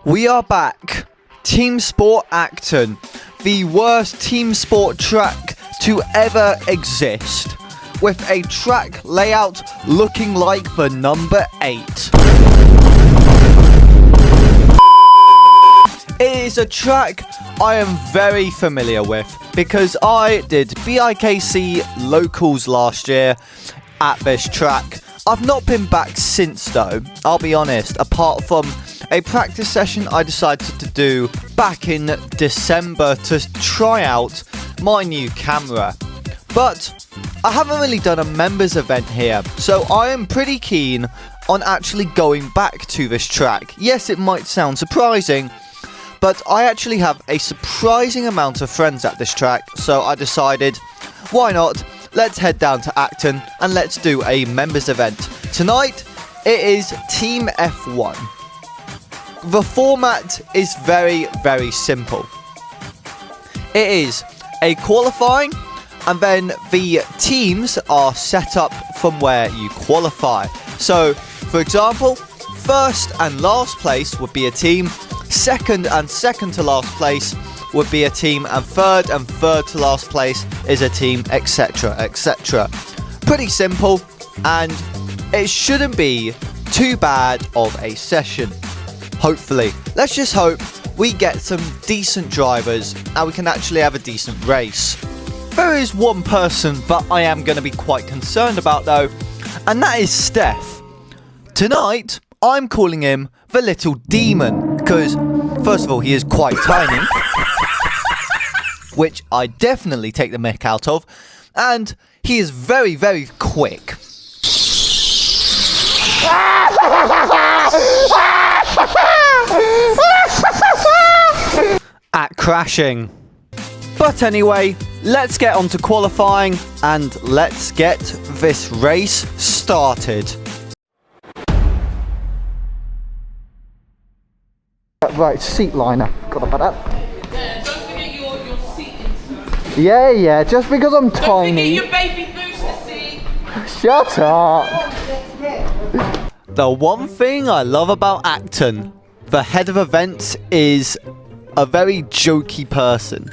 We are back. Teamsport Acton, the worst team sport track to ever exist, with a track layout looking like the number 8. It is a track I am very familiar with because I did BIKC locals last year at this track. I've not been back since though, I'll be honest, apart from a practice session I decided to do back in December to try out my new camera. But I haven't really done a members event here, so I am pretty keen on actually going back to this track. Yes, it might sound surprising, but I actually have a surprising amount of friends at this track, so I decided, why not? Let's head down to Acton and let's do a members event. Tonight, it is Team F1. The format is very, very simple. It is a qualifying, and then the teams are set up from where you qualify. So, for example, first and last place would be a team, second and second to last place would be a team, and third to last place is a team, etc, etc. Pretty simple, and it shouldn't be too bad of a session. Hopefully. Let's just hope we get some decent drivers and we can actually have a decent race. There is one person that I am going to be quite concerned about though, and that is Steph. Tonight, I'm calling him the little demon, because first of all, he is quite tiny, which I definitely take the mick out of, and he is very, very quick. At crashing. But anyway, let's get on to qualifying and let's get this race started. Right, seat liner. Got about that. Yeah, don't forget your seat insert. Yeah, just because I'm tiny. Don't forget your baby booster seat. Shut up. The one thing I love about Acton, the head of events, is a very jokey person.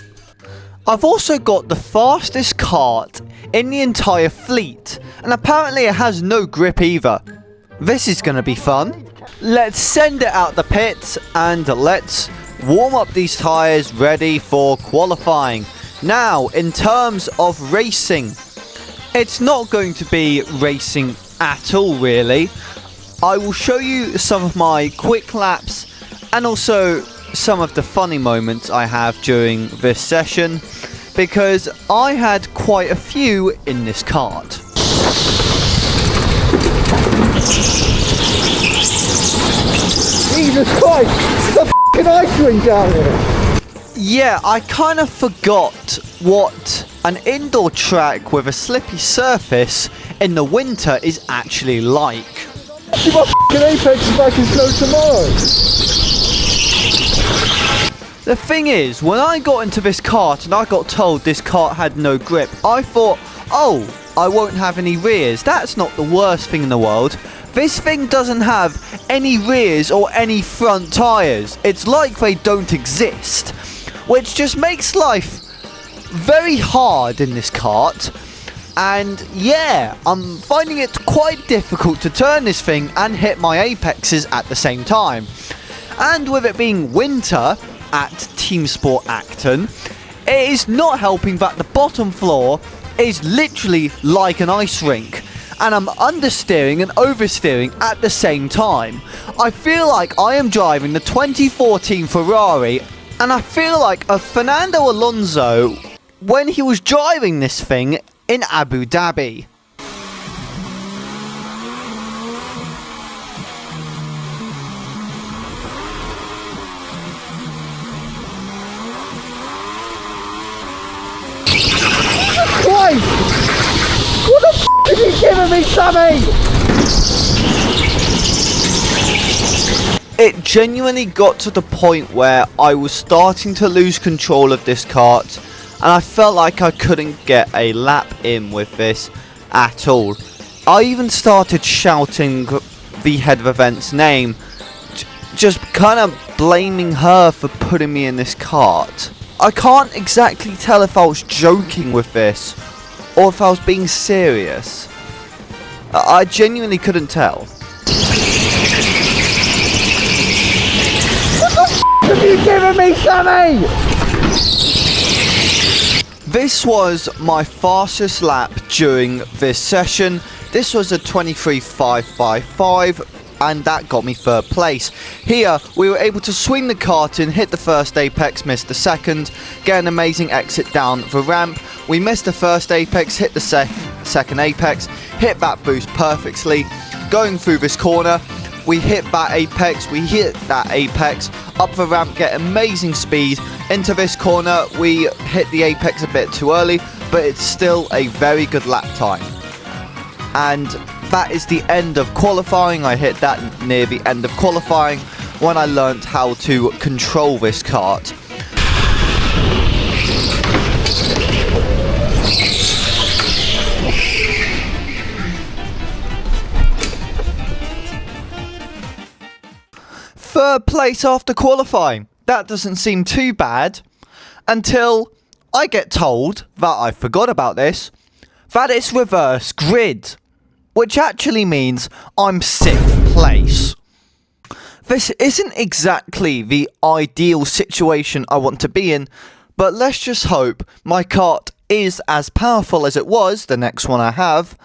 I've also got the fastest kart in the entire fleet, and apparently it has no grip either. This is gonna be fun. Let's send it out the pits and let's warm up these tyres ready for qualifying. Now, in terms of racing, it's not going to be racing at all really. I will show you some of my quick laps and also some of the funny moments I have during this session, because I had quite a few in this kart. Jesus Christ! There's a f***ing ice rink down here! Yeah, I kind of forgot what an indoor track with a slippy surface in the winter is actually like. See my f***ing apex if I can go tomorrow! The thing is, when I got into this kart and I got told this kart had no grip, I thought, oh, I won't have any rears. That's not the worst thing in the world. This thing doesn't have any rears or any front tyres. It's like they don't exist, which just makes life very hard in this kart. And yeah, I'm finding it quite difficult to turn this thing and hit my apexes at the same time. And with it being winter at Teamsport Acton, it is not helping that the bottom floor is literally like an ice rink, and I'm understeering and oversteering at the same time. I feel like I am driving the 2014 Ferrari, and I feel like a Fernando Alonso when he was driving this thing in Abu Dhabi. Christ! What the f*** are you giving me, Sammy? It genuinely got to the point where I was starting to lose control of this kart, and I felt like I couldn't get a lap in with this at all. I even started shouting the head of events name just kind of blaming her for putting me in this cart. I can't exactly tell if I was joking with this or if I was being serious. I genuinely couldn't tell. What have you given me, Sammy? This was my fastest lap during this session. This was a 23.555 and that got me third place. Here we were able to swing the cart in, hit the first apex, missed the second, get an amazing exit down the ramp. We missed the first apex, hit the second apex, hit that boost perfectly. Going through this corner, we hit that apex, up the ramp, get amazing speed. Into this corner, we hit the apex a bit too early, but it's still a very good lap time. And that is the end of qualifying. I hit that near the end of qualifying when I learnt how to control this kart. Third place after qualifying. That doesn't seem too bad until I get told that I forgot about this, that it's reverse grid, which actually means I'm 6th place. This isn't exactly the ideal situation I want to be in, but let's just hope my kart is as powerful as it was, the next one I have,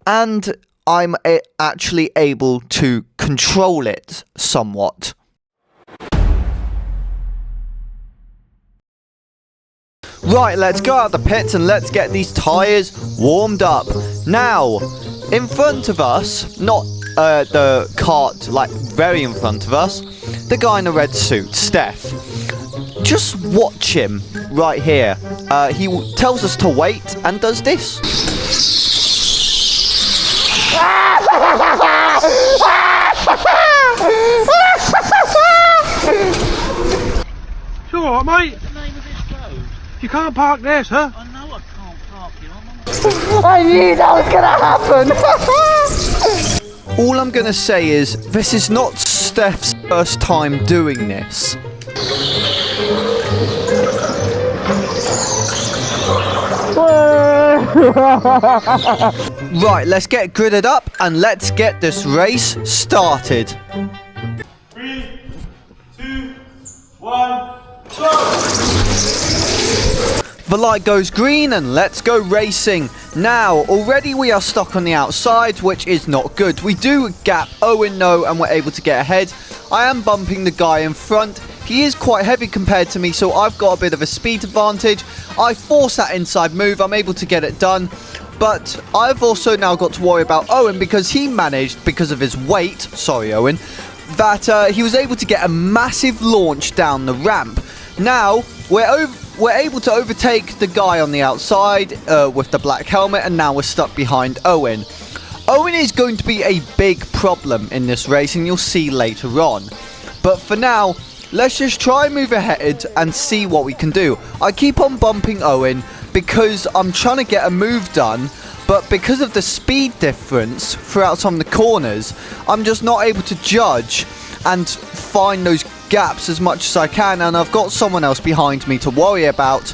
and I'm actually able to control it somewhat. Right, let's go out the pits and let's get these tyres warmed up. Now, in front of us, not the cart, like very in front of us, the guy in the red suit, Steph. Just watch him right here. He tells us to wait and does this. You alright, mate? What's the name of this road? You can't park there, sir. I know I can't park here. I knew that was gonna happen. All I'm gonna say is, this is not Steph's first time doing this. Right, let's get gridded up and let's get this race started. 3, 2, 1, go! The light goes green and let's go racing. Now, already we are stuck on the outside, which is not good. We do gap Owen though, and we're able to get ahead. I am bumping the guy in front. He is quite heavy compared to me, so I've got a bit of a speed advantage. I force that inside move. I'm able to get it done. But I've also now got to worry about Owen because he managed, because of his weight, sorry Owen, that he was able to get a massive launch down the ramp. Now, we're able to overtake the guy on the outside with the black helmet, and now we're stuck behind Owen. Owen is going to be a big problem in this race, and you'll see later on. But for now, let's just try and move ahead and see what we can do. I keep on bumping Owen because I'm trying to get a move done, but because of the speed difference throughout some of the corners, I'm just not able to judge and find those gaps as much as I can, and I've got someone else behind me to worry about,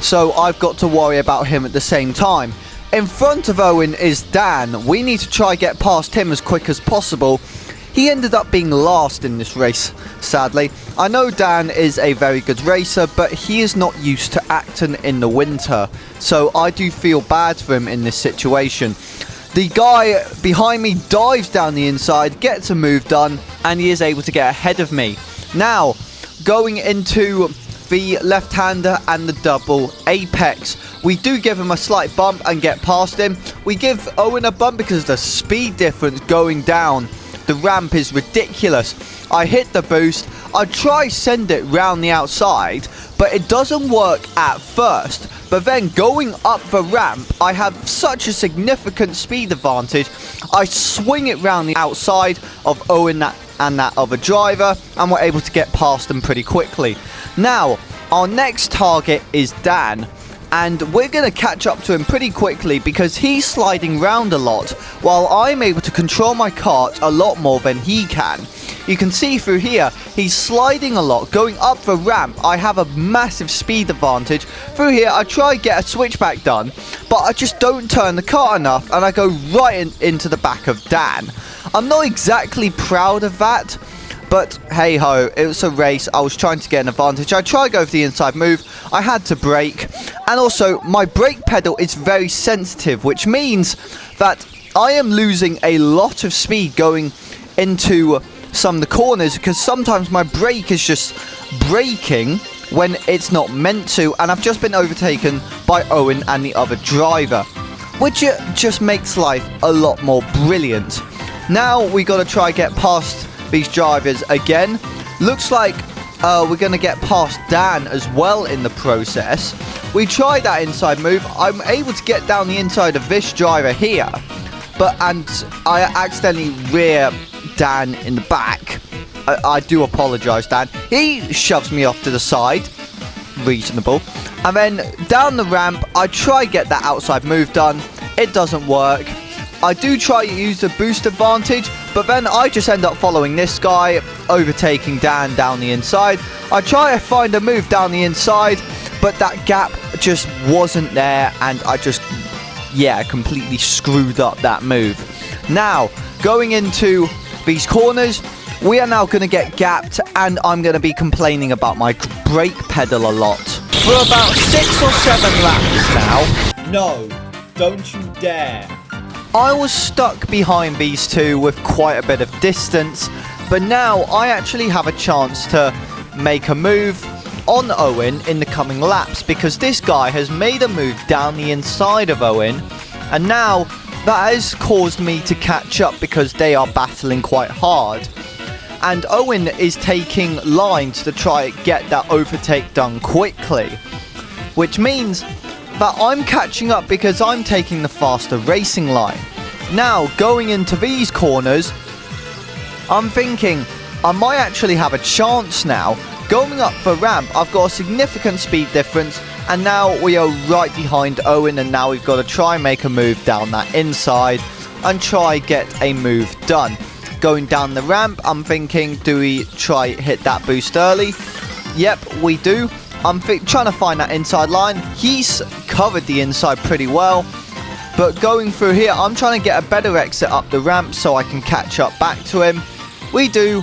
so I've got to worry about him at the same time. In front of Owen is Dan. We need to try get past him as quick as possible. He ended up being last in this race, sadly. I know Dan is a very good racer, but he is not used to acting in the winter, so I do feel bad for him in this situation. The guy behind me dives down the inside, gets a move done, and he is able to get ahead of me. Now, going into the left-hander and the double apex, we do give him a slight bump and get past him. We give Owen a bump because the speed difference going down the ramp is ridiculous. I hit the boost, I try send it round the outside, but it doesn't work at first. But then going up the ramp, I have such a significant speed advantage. I swing it round the outside of Owen and that other driver, and we're able to get past them pretty quickly. Now, our next target is Dan, And we're going to catch up to him pretty quickly because he's sliding round a lot, while I'm able to control my kart a lot more than he can. You can see through here, he's sliding a lot, going up the ramp. I have a massive speed advantage. Through here, I try to get a switchback done, but I just don't turn the car enough, and I go right into the back of Dan. I'm not exactly proud of that, but hey ho, it was a race. I was trying to get an advantage. I tried to go for the inside move. I had to brake, and also my brake pedal is very sensitive, which means that I am losing a lot of speed going into some of the corners, because sometimes my brake is just braking when it's not meant to, and I've just been overtaken by Owen and the other driver, which just makes life a lot more brilliant. Now we got to try get past these drivers again. Looks like we're going to get past Dan as well in the process. We tried that inside move. I'm able to get down the inside of this driver here, and I accidentally rear Dan in the back. I do apologise, Dan. He shoves me off to the side. Reasonable. And then down the ramp, I try get that outside move done. It doesn't work. I do try to use the boost advantage, but then I just end up following this guy, overtaking Dan down the inside. I try to find a move down the inside, but that gap just wasn't there, and I just, completely screwed up that move. Now, going into these corners, we are now going to get gapped, and I'm going to be complaining about my brake pedal a lot. For about 6 or 7 laps now. No, don't you dare. I was stuck behind these two with quite a bit of distance, but now I actually have a chance to make a move on Owen in the coming laps, because this guy has made a move down the inside of Owen, and now that has caused me to catch up because they are battling quite hard. And Owen is taking lines to try to get that overtake done quickly, which means that I'm catching up because I'm taking the faster racing line. Now, going into these corners, I'm thinking I might actually have a chance now. Going up the ramp, I've got a significant speed difference, and now we are right behind Owen, and now we've got to try and make a move down that inside and try get a move done. Going down the ramp, I'm thinking, do we try hit that boost early? Yep, we do. I'm trying to find that inside line. He's covered the inside pretty well, but going through here, I'm trying to get a better exit up the ramp so I can catch up back to him. We do.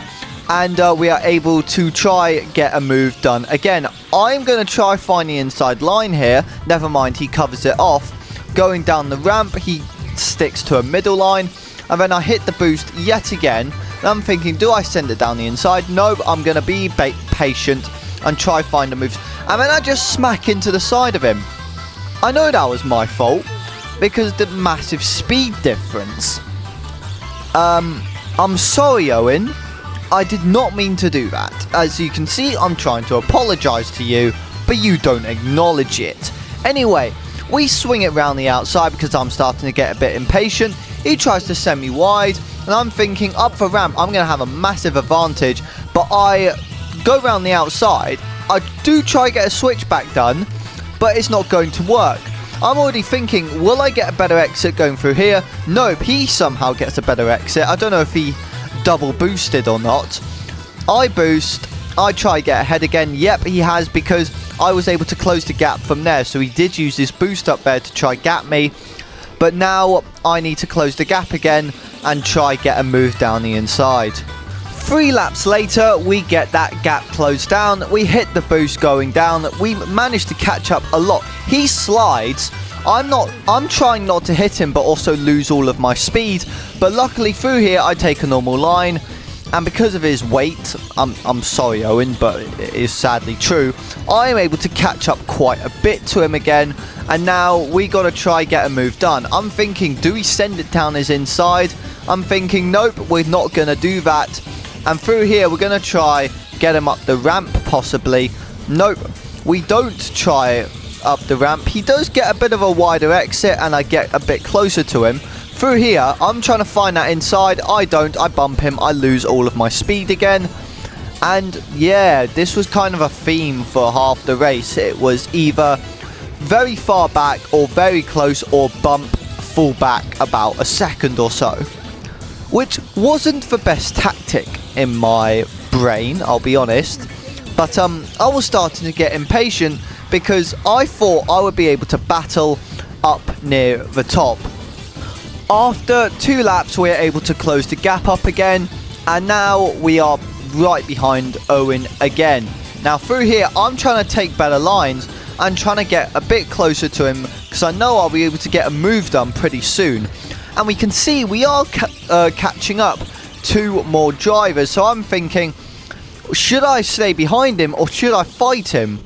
And we are able to try get a move done. Again, I'm going to try find the inside line here. Never mind, he covers it off. Going down the ramp, he sticks to a middle line. And then I hit the boost yet again. And I'm thinking, do I send it down the inside? No, I'm going to be patient and try find a move. And then I just smack into the side of him. I know that was my fault because the massive speed difference. I'm sorry, Owen. I did not mean to do that. As you can see, I'm trying to apologise to you, but you don't acknowledge it. Anyway, we swing it round the outside because I'm starting to get a bit impatient. He tries to send me wide, and I'm thinking up the ramp, I'm going to have a massive advantage, but I go round the outside. I do try to get a switchback done, but it's not going to work. I'm already thinking, will I get a better exit going through here? Nope, he somehow gets a better exit. I don't know if he double boosted or not. I boost, I try to get ahead again. Yep, he has, because I was able to close the gap from there, so he did use his boost up there to try gap me, but now I need to close the gap again and try get a move down the inside. 3 laps later, we get that gap closed down. We hit the boost going down. We managed to catch up a lot. He slides. I'm trying not to hit him, but also lose all of my speed. But luckily through here, I take a normal line. And because of his weight, I'm sorry, Owen, but it is sadly true, I am able to catch up quite a bit to him again. And now we got to try get a move done. I'm thinking, do we send it down his inside? I'm thinking, nope, we're not going to do that. And through here, we're going to try get him up the ramp, possibly. Nope, we don't try up the ramp. He does get a bit of a wider exit, and I get a bit closer to him. Through here, I'm trying to find that inside. I don't. I bump him. I lose all of my speed again. And yeah, this was kind of a theme for half the race. It was either very far back or very close or bump full back about a second or so. Which wasn't the best tactic in my brain, I'll be honest. But I was starting to get impatient because I thought I would be able to battle up near the top. After 2 laps, we're able to close the gap up again, and now we are right behind Owen again. Now through here, I'm trying to take better lines and trying to get a bit closer to him because I know I'll be able to get a move done pretty soon. And we can see we are catching up 2 more drivers, so I'm thinking, should I stay behind him or should I fight him?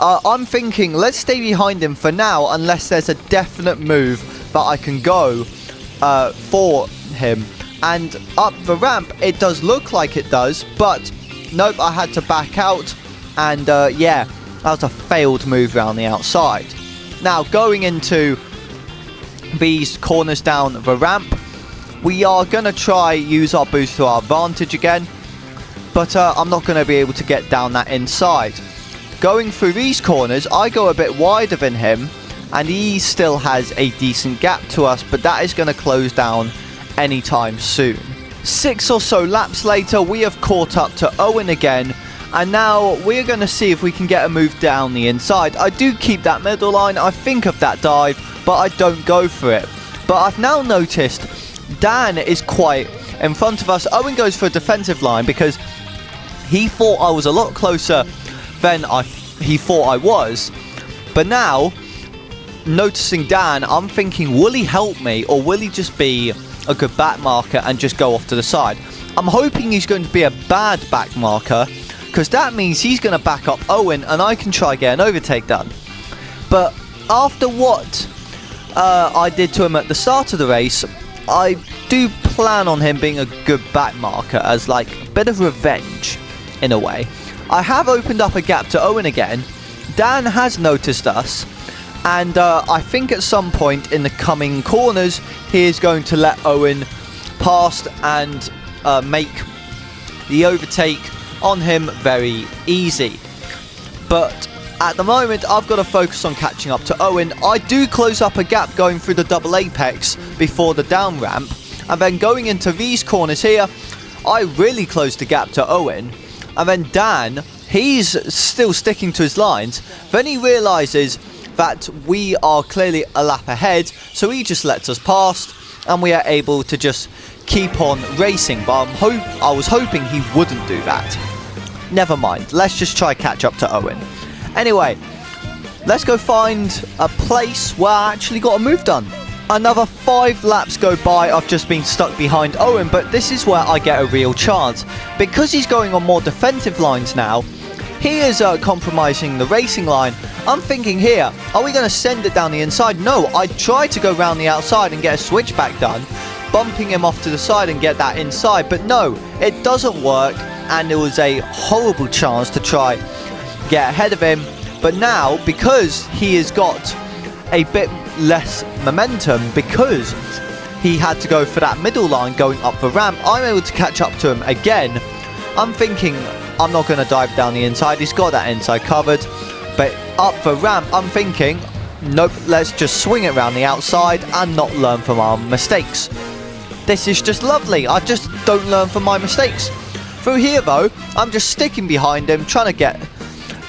I'm thinking, let's stay behind him for now unless there's a definite move that I can go for him. And up the ramp, it does look like it does, but nope, I had to back out. And yeah, that was a failed move around the outside. Now, going into these corners down the ramp, we are going to try use our boost to our advantage again. But I'm not going to be able to get down that inside. Going through these corners, I go a bit wider than him, and he still has a decent gap to us, but that is going to close down anytime soon. 6 or so laps later, we have caught up to Owen again, and now we're going to see if we can get a move down the inside. I do keep that middle line, I think of that dive, but I don't go for it. But I've now noticed Dan is quite in front of us. Owen goes for a defensive line because he thought I was a lot closer than he thought I was. But now, noticing Dan, I'm thinking, will he help me or will he just be a good back marker and just go off to the side? I'm hoping he's going to be a bad back marker because that means he's going to back up Owen and I can try get an overtake done. But after what I did to him at the start of the race, I do plan on him being a good back marker as like a bit of revenge in a way. I have opened up a gap to Owen again. Dan has noticed us, and I think at some point in the coming corners he is going to let Owen pass and make the overtake on him very easy. But at the moment I've got to focus on catching up to Owen. I do close up a gap going through the double apex before the down ramp, and then going into these corners here I really closed the gap to Owen. And then Dan, he's still sticking to his lines. Then he realises that we are clearly a lap ahead, so he just lets us pass, and we are able to just keep on racing. But I was hoping he wouldn't do that. Never mind, let's just try catch up to Owen. Anyway, let's go find a place where I actually got a move done. Another 5 laps go by, I've just been stuck behind Owen, but this is where I get a real chance. Because he's going on more defensive lines now, he is compromising the racing line. I'm thinking here, are we going to send it down the inside? No, I tried to go around the outside and get a switchback done, bumping him off to the side and get that inside, but no, it doesn't work, and it was a horrible chance to try get ahead of him. But now, because he has got a bit less momentum because he had to go for that middle line going up the ramp, I'm able to catch up to him again. I'm thinking I'm not going to dive down the inside, he's got that inside covered, but up the ramp I'm thinking, nope, let's just swing it around the outside and not learn from our mistakes. This is just lovely, I just don't learn from my mistakes. Through here though, I'm just sticking behind him, trying to get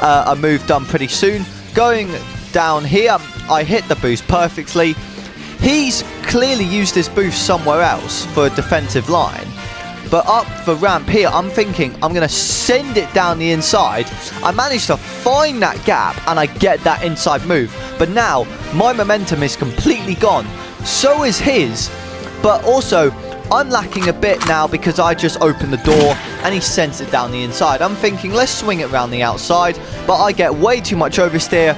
a move done pretty soon. Going down here, I hit the boost perfectly. He's clearly used his boost somewhere else for a defensive line. But up the ramp here, I'm thinking I'm going to send it down the inside. I managed to find that gap and I get that inside move. But now, my momentum is completely gone. So is his. But also, I'm lacking a bit now because I just opened the door and he sends it down the inside. I'm thinking, let's swing it around the outside. But I get way too much oversteer.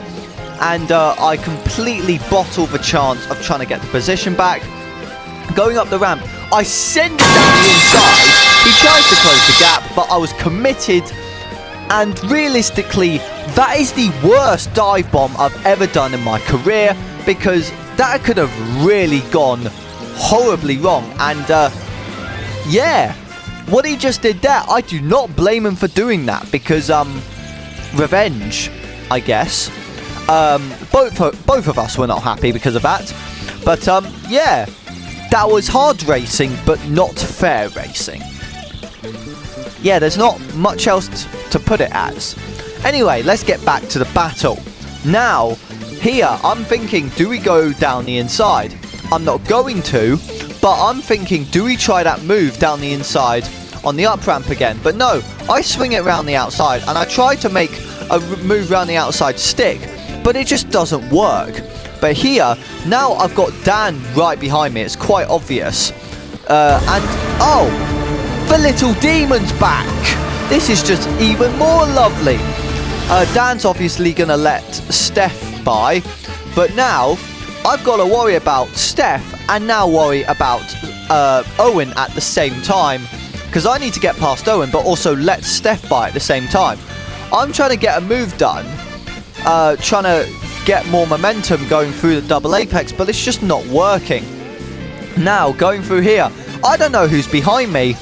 And I completely bottle the chance of trying to get the position back. Going up the ramp, I send it down the inside. He tries to close the gap, but I was committed. And realistically, that is the worst dive bomb I've ever done in my career, because that could have really gone horribly wrong. And yeah, what he just did there, I do not blame him for doing that, because revenge, I guess. both of us were not happy because of that. But yeah, that was hard racing, but not fair racing. Yeah, there's not much else to put it as. Anyway, let's get back to the battle. Now, here, I'm thinking, do we go down the inside? I'm not going to, but I'm thinking, do we try that move down the inside on the up ramp again? But no, I swing it around the outside, and I try to make a move around the outside stick, but it just doesn't work. But here, now I've got Dan right behind me. It's quite obvious. And, oh, the little demon's back. This is just even more lovely. Dan's obviously going to let Steph by. But now, I've got to worry about Steph and now worry about Owen at the same time. Because I need to get past Owen, but also let Steph by at the same time. I'm trying to get a move done. Trying to get more momentum going through the double apex, but it's just not working. Now, going through here, I don't know who's behind me.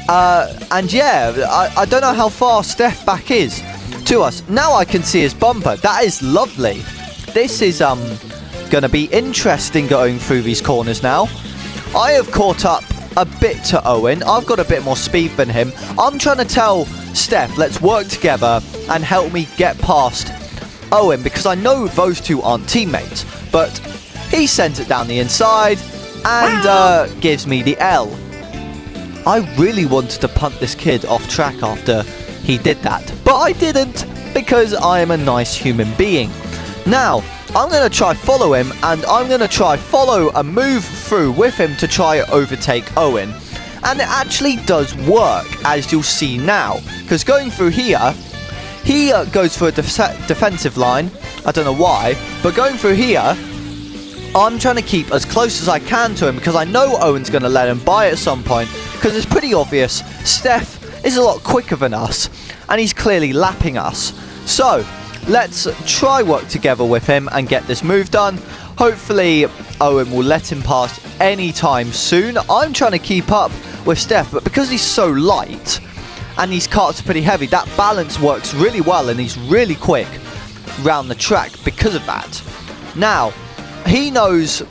And yeah, I don't know how far Steph back is to us. Now I can see his bumper. That is lovely. This is going to be interesting going through these corners now. I have caught up a bit to Owen. I've got a bit more speed than him. I'm trying to tell Steph, let's work together and help me get past Owen, because I know those two aren't teammates. But he sends it down the inside and gives me the L. I really wanted to punt this kid off track after he did that, but I didn't, because I am a nice human being. Now, I'm going to try follow him, and I'm going to try follow a move through with him to try overtake Owen. And it actually does work, as you'll see now, because going through here, he goes for a defensive line. I don't know why, but going through here, I'm trying to keep as close as I can to him, because I know Owen's going to let him by at some point, because it's pretty obvious Steph is a lot quicker than us, and he's clearly lapping us. So, let's try work together with him and get this move done. Hopefully, Owen will let him pass anytime soon. I'm trying to keep up with Steph, but because he's so light, and these carts are pretty heavy, that balance works really well, and he's really quick round the track because of that. Now, he knows,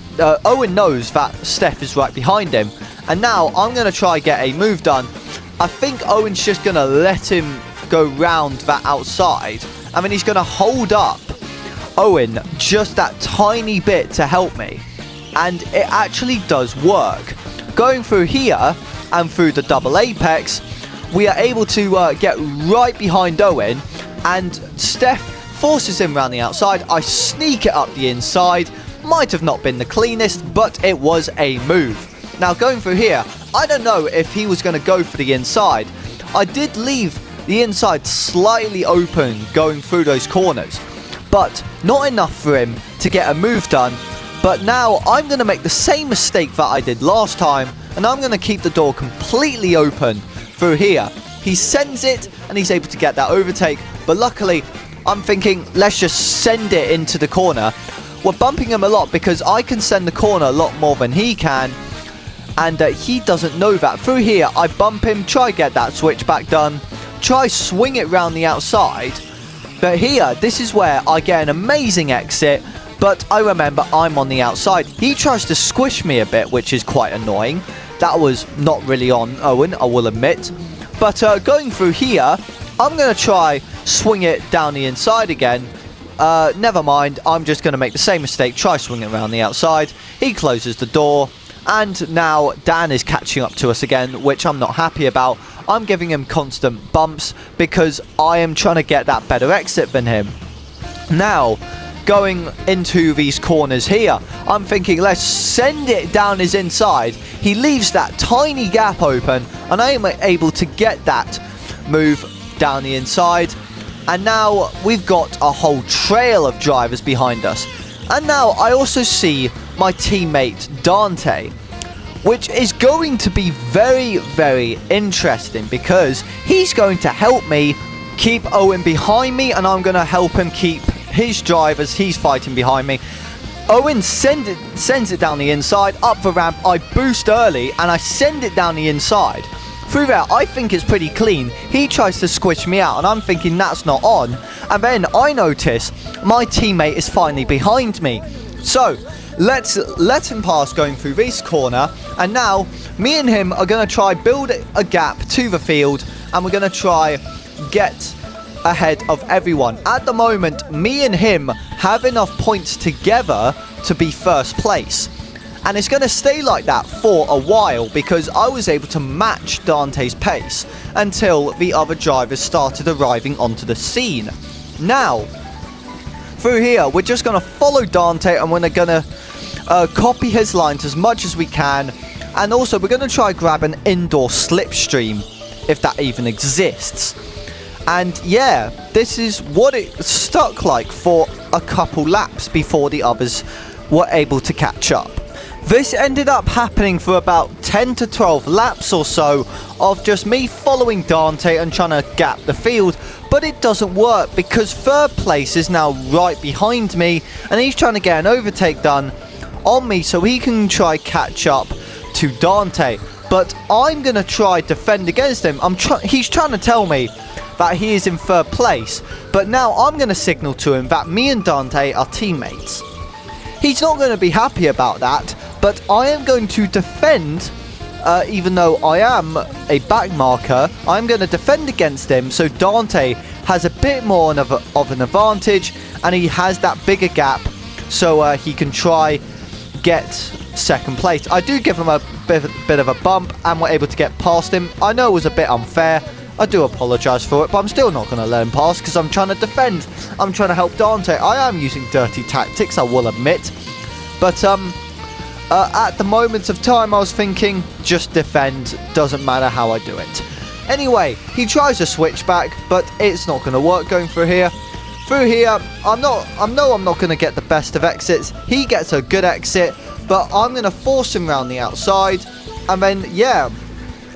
Owen knows that Steph is right behind him, and now I'm going to try get a move done. I think Owen's just going to let him go round that outside, and then he's going to hold up Owen just that tiny bit to help me, and it actually does work. Going through here and through the double apex, we are able to get right behind Owen, and Steph forces him around the outside. I sneak it up the inside. Might have not been the cleanest, but it was a move. Now, going through here, I don't know if he was going to go for the inside. I did leave the inside slightly open going through those corners, but not enough for him to get a move done. But now I'm going to make the same mistake that I did last time, and I'm going to keep the door completely open through here. He sends it, and he's able to get that overtake, but luckily, I'm thinking, let's just send it into the corner. We're bumping him a lot because I can send the corner a lot more than he can, and he doesn't know that. Through here, I bump him, try get that switchback done, try swing it round the outside, but here, this is where I get an amazing exit, but I remember I'm on the outside. He tries to squish me a bit, which is quite annoying. That was not really on Owen, I will admit. But going through here, I'm going to try swing it down the inside again. Never mind, I'm just going to make the same mistake, try swinging around the outside. He closes the door, and now Dan is catching up to us again, which I'm not happy about. I'm giving him constant bumps because I am trying to get that better exit than him. Now, going into these corners here, I'm thinking, let's send it down his inside. He leaves that tiny gap open, and I am able to get that move down the inside. And now we've got a whole trail of drivers behind us. And now I also see my teammate Dante, which is going to be very, very interesting because he's going to help me keep Owen behind me, and I'm going to help him keep his drivers. He's fighting behind me. Owen sends it down the inside, up the ramp. I boost early, and I send it down the inside. Through there, I think it's pretty clean. He tries to squish me out, and I'm thinking that's not on. And then I notice my teammate is finally behind me. So, let's let him pass going through this corner. And now, me and him are going to try build a gap to the field. And we're going to try get ahead of everyone. At the moment, me and him have enough points together to be first place. And it's going to stay like that for a while because I was able to match Dante's pace until the other drivers started arriving onto the scene. Now, through here, we're just going to follow Dante and we're going to copy his lines as much as we can. And also, we're going to try grab an indoor slipstream, if that even exists. And yeah, this is what it stuck like for a couple laps before the others were able to catch up. This ended up happening for about 10 to 12 laps or so of just me following Dante and trying to gap the field, but it doesn't work because third place is now right behind me and he's trying to get an overtake done on me so he can try catch up to Dante. But I'm going to try defend against him. He's trying to tell me that he is in third place, but now I'm going to signal to him that me and Dante are teammates. He's not going to be happy about that, but I am going to defend, even though I am a back marker, I'm going to defend against him so Dante has a bit more of an advantage and he has that bigger gap so he can try get second place. I do give him a bit of a bump and we're able to get past him. I know it was a bit unfair. I do apologise for it, but I'm still not going to let him pass because I'm trying to defend. I'm trying to help Dante. I am using dirty tactics, I will admit. But at the moment of time, I was thinking, just defend. Doesn't matter how I do it. Anyway, he tries a switchback, but it's not going to work going through here. Through here, I know I'm not going to get the best of exits. He gets a good exit, but I'm going to force him around the outside. And then, yeah,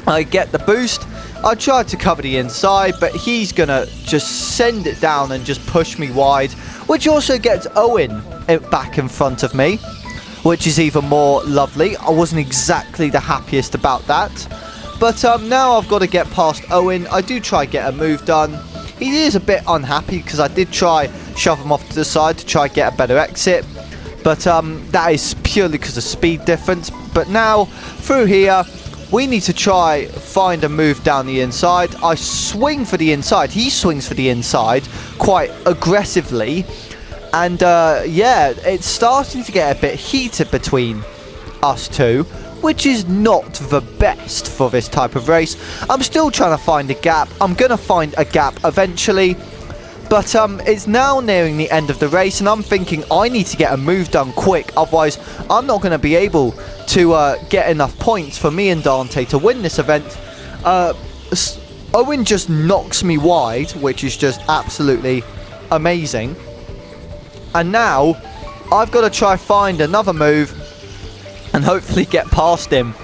I get the boost. I tried to cover the inside, but he's going to just send it down and just push me wide, which also gets Owen back in front of me, which is even more lovely. I wasn't exactly the happiest about that. But now I've got to get past Owen. I do try get a move done. He is a bit unhappy because I did try shove him off to the side to try get a better exit. But that is purely because of speed difference. But now, through here, we need to try find a move down the inside. I swing for the inside. He swings for the inside quite aggressively. And yeah, it's starting to get a bit heated between us two, which is not the best for this type of race. I'm still trying to find a gap. I'm going to find a gap eventually. But it's now nearing the end of the race, and I'm thinking I need to get a move done quick. Otherwise, I'm not going to be able to get enough points for me and Dante to win this event. Owen just knocks me wide, which is just absolutely amazing. And now, I've got to try find another move and hopefully get past him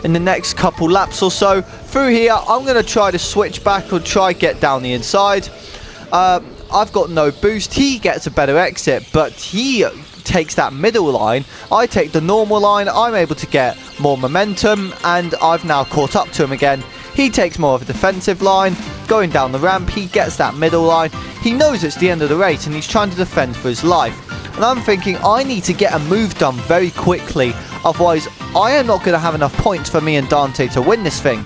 in the next couple laps or so. Through here, I'm going to try to switch back or try get down the inside. I've got no boost. He gets a better exit, but he takes that middle line. I take the normal line. I'm able to get more momentum, and I've now caught up to him again. He takes more of a defensive line. Going down the ramp, he gets that middle line. He knows it's the end of the race, and he's trying to defend for his life. And I'm thinking, I need to get a move done very quickly. Otherwise, I am not going to have enough points for me and Dante to win this thing.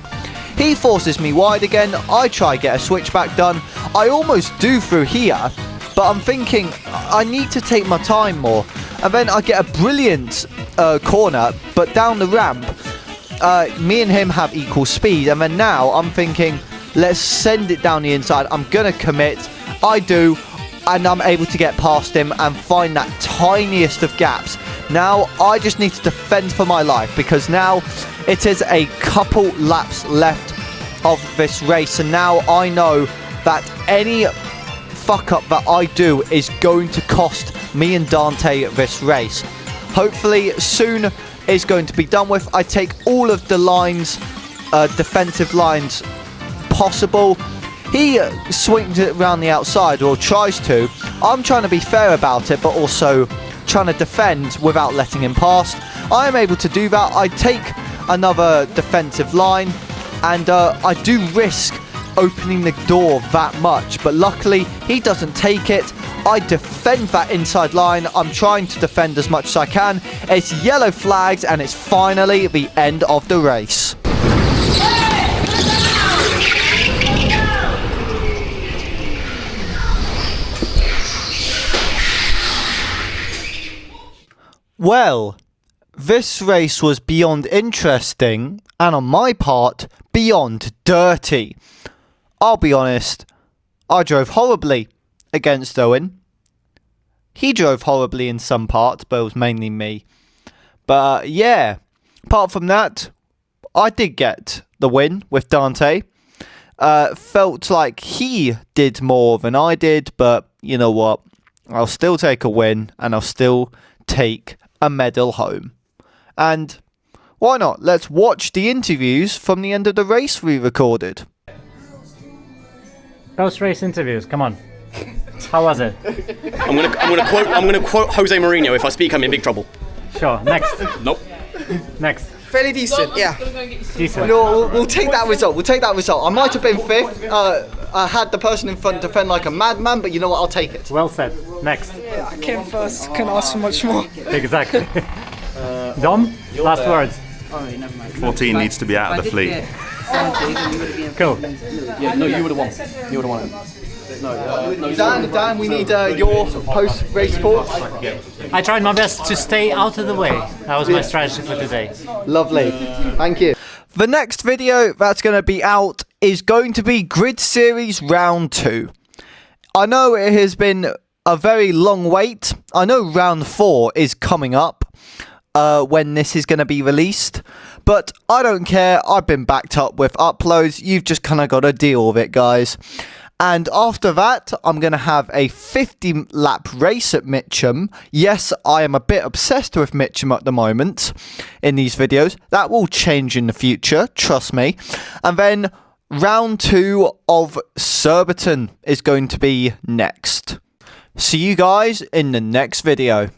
He forces me wide again. I try get a switchback done. I almost do through here, but I'm thinking I need to take my time more. And then I get a brilliant corner, but down the ramp, me and him have equal speed. And then now I'm thinking, let's send it down the inside. I'm going to commit. I do. And I'm able to get past him and find that tiniest of gaps. Now I just need to defend for my life, because now it is a couple laps left of this race, and now I know that any fuck up that I do is going to cost me and Dante this race. Hopefully soon is going to be done with. I take all of the lines, defensive lines possible. He swings it around the outside, or tries to. I'm trying to be fair about it, but also trying to defend without letting him pass. I am able to do that. I take another defensive line. and I do risk opening the door that much, but luckily he doesn't take it. I defend that inside line. I'm trying to defend as much as I can. It's yellow flags, and it's finally the end of the race. Well, this race was beyond interesting, and on my part, beyond dirty. I'll be honest, I drove horribly against Owen. He drove horribly in some parts, but it was mainly me. But yeah, apart from that, I did get the win with Dante. Felt like he did more than I did, but you know what? I'll still take a win, and I'll still take a medal home. And why not? Let's watch the interviews from the end of the race we recorded. Post-race interviews, come on. How was it? I'm gonna quote Jose Mourinho. If I speak, I'm in big trouble. Sure. Next. Nope. Next. Fairly decent, yeah. Decent. No, we'll take that result. We'll take that result. I might have been fifth. I had the person in front defend like a madman, but you know what? I'll take it. Well said. Next. I came first. Couldn't ask for much more. Exactly. Dom, last words. 14 needs to be out of the fleet. Cool. Yeah, no, you would have won. You would have won it. Dan, we need your post-race report. I tried my best to stay out of the way. That was my strategy for today. Lovely. Thank you. The next video that's going to be out is going to be Grid Series Round 2. I know it has been a very long wait. I know Round 4 is coming up when this is going to be released. But I don't care. I've been backed up with uploads. You've just kind of got to deal with it, guys. And after that, I'm going to have a 50-lap race at Mitcham. Yes, I am a bit obsessed with Mitcham at the moment in these videos. That will change in the future, trust me. And then round 2 of Surbiton is going to be next. See you guys in the next video.